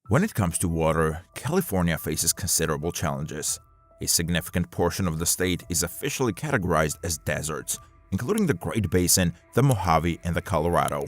When it comes to water, California faces considerable challenges. A significant portion of the state is officially categorized as deserts, including the Great Basin, the Mojave, and the Colorado.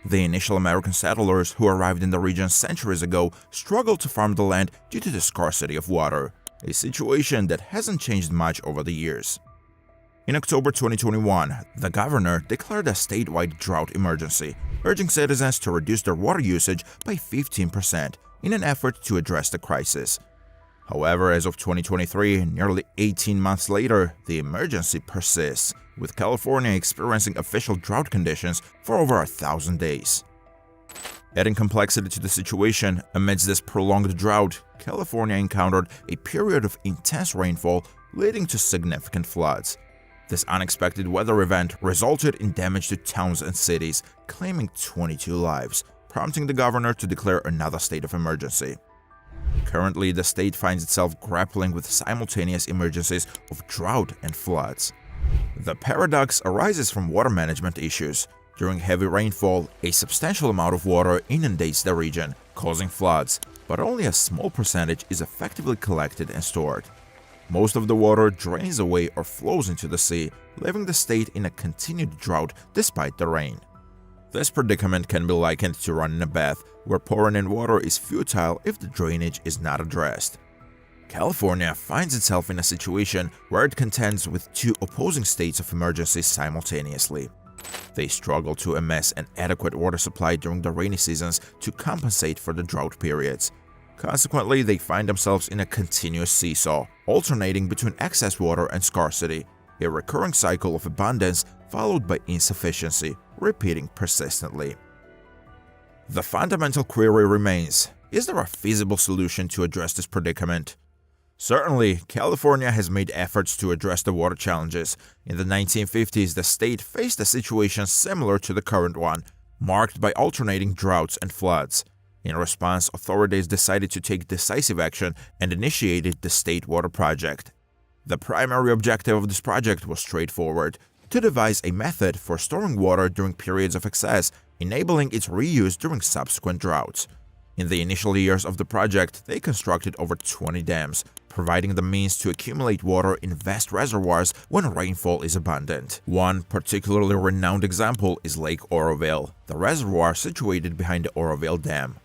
The initial American settlers who arrived in the region centuries ago struggled to farm the land due to the scarcity of water, a situation that hasn't changed much over the years. In October 2021, the governor declared a statewide drought emergency, urging citizens to reduce their water usage by 15% in an effort to address the crisis. However, as of 2023, nearly 18 months later, the emergency persists, with California experiencing official drought conditions for over 1,000 days. Adding complexity to the situation, amidst this prolonged drought, California encountered a period of intense rainfall leading to significant floods. This unexpected weather event resulted in damage to towns and cities, claiming 22 lives, prompting the governor to declare another state of emergency. Currently, the state finds itself grappling with simultaneous emergencies of drought and floods. The paradox arises from water management issues. During heavy rainfall, a substantial amount of water inundates the region, causing floods, but only a small percentage is effectively collected and stored. Most of the water drains away or flows into the sea, leaving the state in a continued drought despite the rain. This predicament can be likened to running a bath, where pouring in water is futile if the drainage is not addressed. California finds itself in a situation where it contends with two opposing states of emergency simultaneously. They struggle to amass an adequate water supply during the rainy seasons to compensate for the drought periods. Consequently, they find themselves in a continuous seesaw, alternating between excess water and scarcity, a recurring cycle of abundance followed by insufficiency, repeating persistently. The fundamental query remains: is there a feasible solution to address this predicament? Certainly, California has made efforts to address the water challenges. In the 1950s, the state faced a situation similar to the current one, marked by alternating droughts and floods. In response, authorities decided to take decisive action and initiated the State Water Project. The primary objective of this project was straightforward: to devise a method for storing water during periods of excess, enabling its reuse during subsequent droughts. In the initial years of the project, they constructed over 20 dams, providing the means to accumulate water in vast reservoirs when rainfall is abundant. One particularly renowned example is Lake Oroville, the reservoir situated behind the Oroville Dam.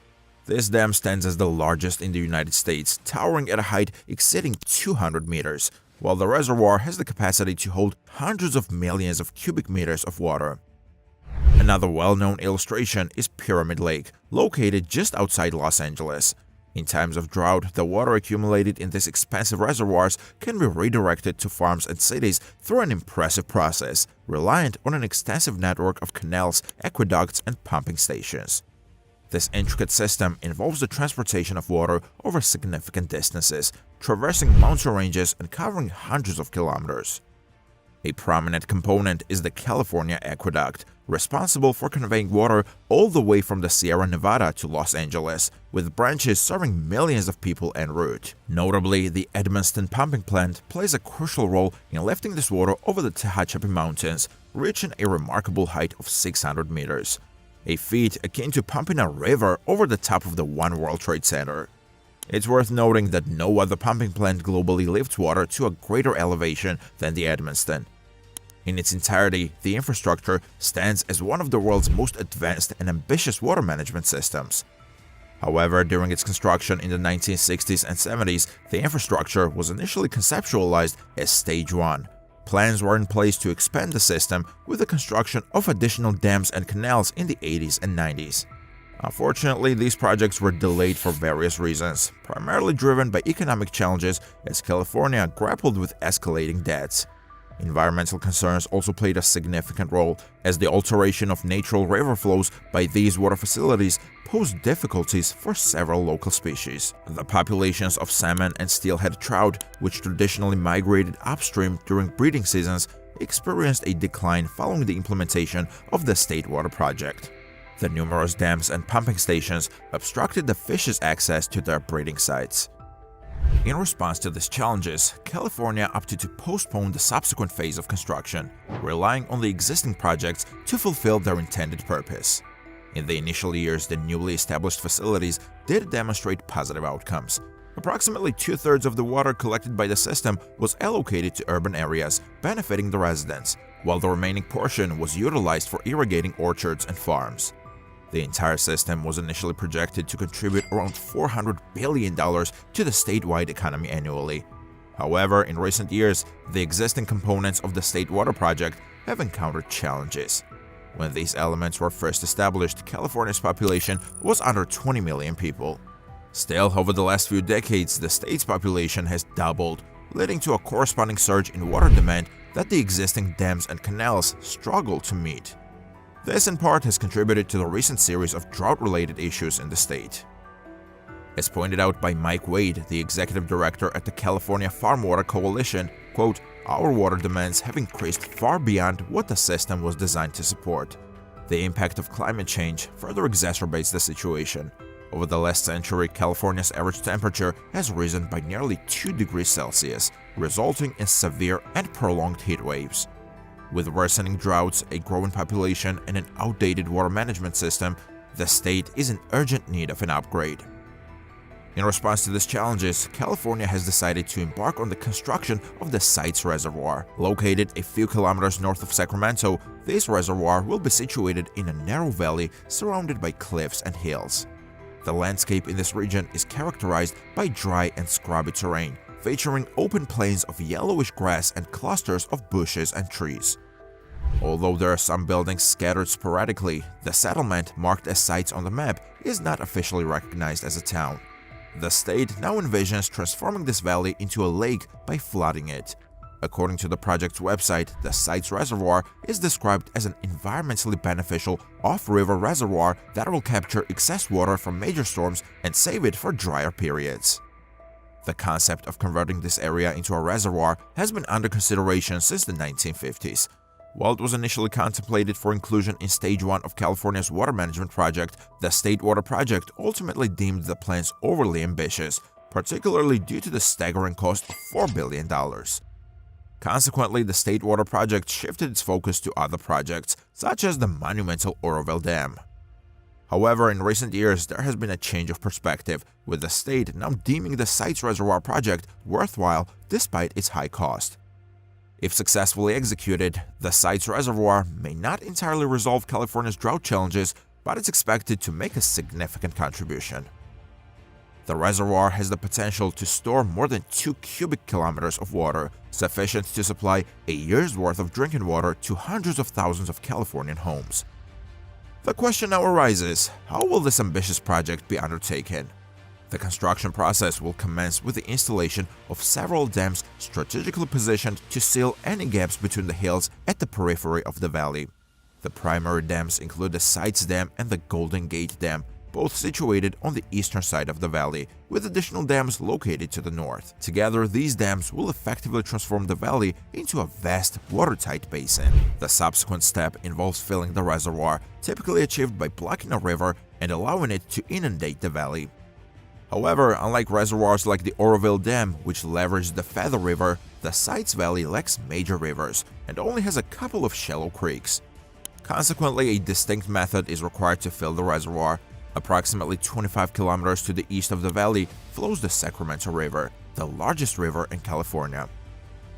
This dam stands as the largest in the United States, towering at a height exceeding 200 meters, while the reservoir has the capacity to hold hundreds of millions of cubic meters of water. Another well-known illustration is Pyramid Lake, located just outside Los Angeles. In times of drought, the water accumulated in these expansive reservoirs can be redirected to farms and cities through an impressive process, reliant on an extensive network of canals, aqueducts, and pumping stations. This intricate system involves the transportation of water over significant distances, traversing mountain ranges and covering hundreds of kilometers. A prominent component is the California Aqueduct, responsible for conveying water all the way from the Sierra Nevada to Los Angeles, with branches serving millions of people en route. Notably, the Edmonston pumping plant plays a crucial role in lifting this water over the Tehachapi Mountains, reaching a remarkable height of 600 meters. A feat akin to pumping a river over the top of the One World Trade Center. It's worth noting that no other pumping plant globally lifts water to a greater elevation than the Edmonston. In its entirety, the infrastructure stands as one of the world's most advanced and ambitious water management systems. However, during its construction in the 1960s and 70s, the infrastructure was initially conceptualized as Stage 1. Plans were in place to expand the system with the construction of additional dams and canals in the 80s and 90s. Unfortunately, these projects were delayed for various reasons, primarily driven by economic challenges as California grappled with escalating debts. Environmental concerns also played a significant role, as the alteration of natural river flows by these water facilities posed difficulties for several local species. The populations of salmon and steelhead trout, which traditionally migrated upstream during breeding seasons, experienced a decline following the implementation of the State Water Project. The numerous dams and pumping stations obstructed the fish's access to their breeding sites. In response to these challenges, California opted to postpone the subsequent phase of construction, relying on the existing projects to fulfill their intended purpose. In the initial years, the newly established facilities did demonstrate positive outcomes. Approximately two-thirds of the water collected by the system was allocated to urban areas, benefiting the residents, while the remaining portion was utilized for irrigating orchards and farms. The entire system was initially projected to contribute around $400 billion to the statewide economy annually. However, in recent years, the existing components of the State Water Project have encountered challenges. When these elements were first established, California's population was under 20 million people. Still, over the last few decades, the state's population has doubled, leading to a corresponding surge in water demand that the existing dams and canals struggle to meet. This in part has contributed to the recent series of drought-related issues in the state. As pointed out by Mike Wade, the executive director at the California Farm Water Coalition, quote, "Our water demands have increased far beyond what the system was designed to support. The impact of climate change further exacerbates the situation. Over the last century, California's average temperature has risen by nearly 2 degrees Celsius, resulting in severe and prolonged heat waves. With worsening droughts, a growing population, and an outdated water management system, the state is in urgent need of an upgrade." In response to these challenges, California has decided to embark on the construction of the Sites Reservoir. Located a few kilometers north of Sacramento, this reservoir will be situated in a narrow valley surrounded by cliffs and hills. The landscape in this region is characterized by dry and scrubby terrain, featuring open plains of yellowish grass and clusters of bushes and trees. Although there are some buildings scattered sporadically, the settlement, marked as sites on the map, is not officially recognized as a town. The state now envisions transforming this valley into a lake by flooding it. According to the project's website, the Sites Reservoir is described as an environmentally beneficial off-river reservoir that will capture excess water from major storms and save it for drier periods. The concept of converting this area into a reservoir has been under consideration since the 1950s. While it was initially contemplated for inclusion in Stage 1 of California's water management project, the State Water Project ultimately deemed the plans overly ambitious, particularly due to the staggering cost of $4 billion. Consequently, the State Water Project shifted its focus to other projects, such as the monumental Oroville Dam. However, in recent years, there has been a change of perspective, with the state now deeming the Sites Reservoir project worthwhile despite its high cost. If successfully executed, the Sites Reservoir may not entirely resolve California's drought challenges, but it's expected to make a significant contribution. The reservoir has the potential to store more than 2 cubic kilometers of water, sufficient to supply a year's worth of drinking water to hundreds of thousands of Californian homes. The question now arises, how will this ambitious project be undertaken? The construction process will commence with the installation of several dams strategically positioned to seal any gaps between the hills at the periphery of the valley. The primary dams include the Sites Dam and the Golden Gate Dam, both situated on the eastern side of the valley, with additional dams located to the north. Together, these dams will effectively transform the valley into a vast, watertight basin. The subsequent step involves filling the reservoir, typically achieved by blocking a river and allowing it to inundate the valley. However, unlike reservoirs like the Oroville Dam, which leverage the Feather River, the Sites Valley lacks major rivers and only has a couple of shallow creeks. Consequently, a distinct method is required to fill the reservoir. Approximately 25 kilometers to the east of the valley flows the Sacramento River, the largest river in California.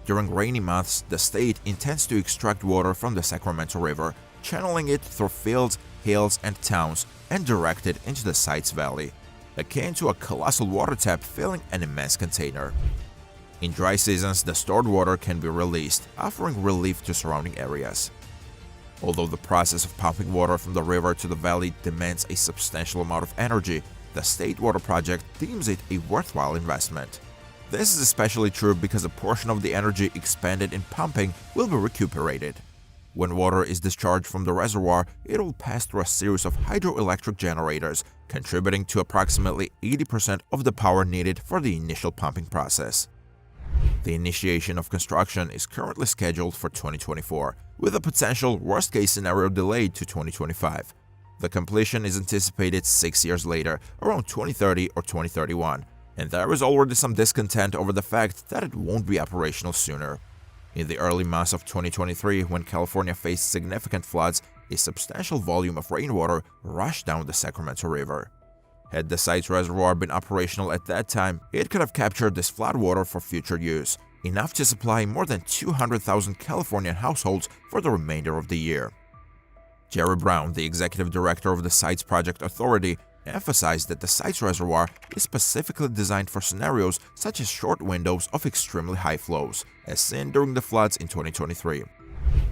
During rainy months, the state intends to extract water from the Sacramento River, channeling it through fields, hills, and towns, and direct it into the Sites Valley, akin to a colossal water tap filling an immense container. In dry seasons, the stored water can be released, offering relief to surrounding areas. Although the process of pumping water from the river to the valley demands a substantial amount of energy, the State Water Project deems it a worthwhile investment. This is especially true because a portion of the energy expended in pumping will be recuperated. When water is discharged from the reservoir, it will pass through a series of hydroelectric generators, contributing to approximately 80% of the power needed for the initial pumping process. The initiation of construction is currently scheduled for 2024, with a potential worst-case scenario delayed to 2025. The completion is anticipated 6 years later, around 2030 or 2031, and there is already some discontent over the fact that it won't be operational sooner. In the early months of 2023, when California faced significant floods, a substantial volume of rainwater rushed down the Sacramento River. Had the site's reservoir been operational at that time, it could have captured this floodwater for future use, enough to supply more than 200,000 Californian households for the remainder of the year. Jerry Brown, the executive director of the site's project authority, emphasized that the site's reservoir is specifically designed for scenarios such as short windows of extremely high flows, as seen during the floods in 2023.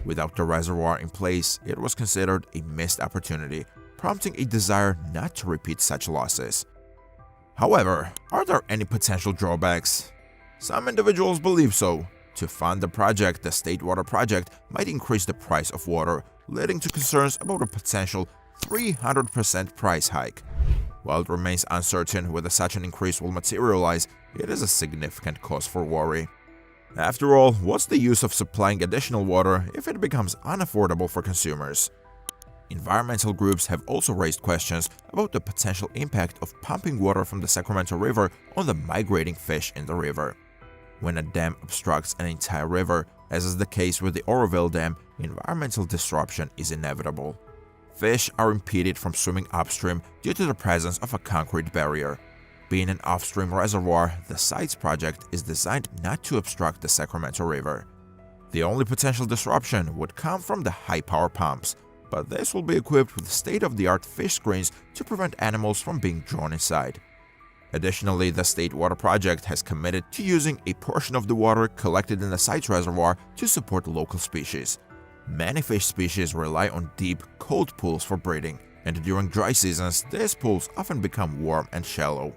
Without the reservoir in place, it was considered a missed opportunity, prompting a desire not to repeat such losses. However, are there any potential drawbacks? Some individuals believe so. To fund the project, the State Water Project might increase the price of water, leading to concerns about a potential 300% price hike. While it remains uncertain whether such an increase will materialize, it is a significant cause for worry. After all, what's the use of supplying additional water if it becomes unaffordable for consumers? Environmental groups have also raised questions about the potential impact of pumping water from the Sacramento River on the migrating fish in the river. When a dam obstructs an entire river, as is the case with the Oroville Dam, environmental disruption is inevitable. Fish are impeded from swimming upstream due to the presence of a concrete barrier. Being an off-stream reservoir, the site's project is designed not to obstruct the Sacramento River. The only potential disruption would come from the high-power pumps, but this will be equipped with state-of-the-art fish screens to prevent animals from being drawn inside. Additionally, the State Water Project has committed to using a portion of the water collected in the site's reservoir to support local species. Many fish species rely on deep, cold pools for breeding, and during dry seasons, these pools often become warm and shallow.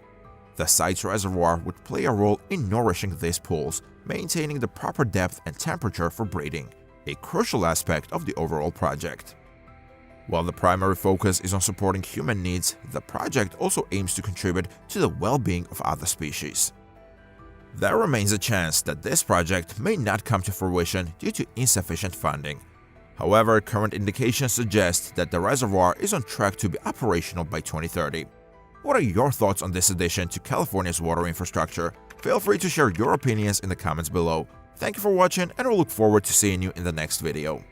The site's reservoir would play a role in nourishing these pools, maintaining the proper depth and temperature for breeding, a crucial aspect of the overall project. While the primary focus is on supporting human needs, the project also aims to contribute to the well-being of other species. There remains a chance that this project may not come to fruition due to insufficient funding. However, current indications suggest that the reservoir is on track to be operational by 2030. What are your thoughts on this addition to California's water infrastructure? Feel free to share your opinions in the comments below. Thank you for watching, and we'll look forward to seeing you in the next video.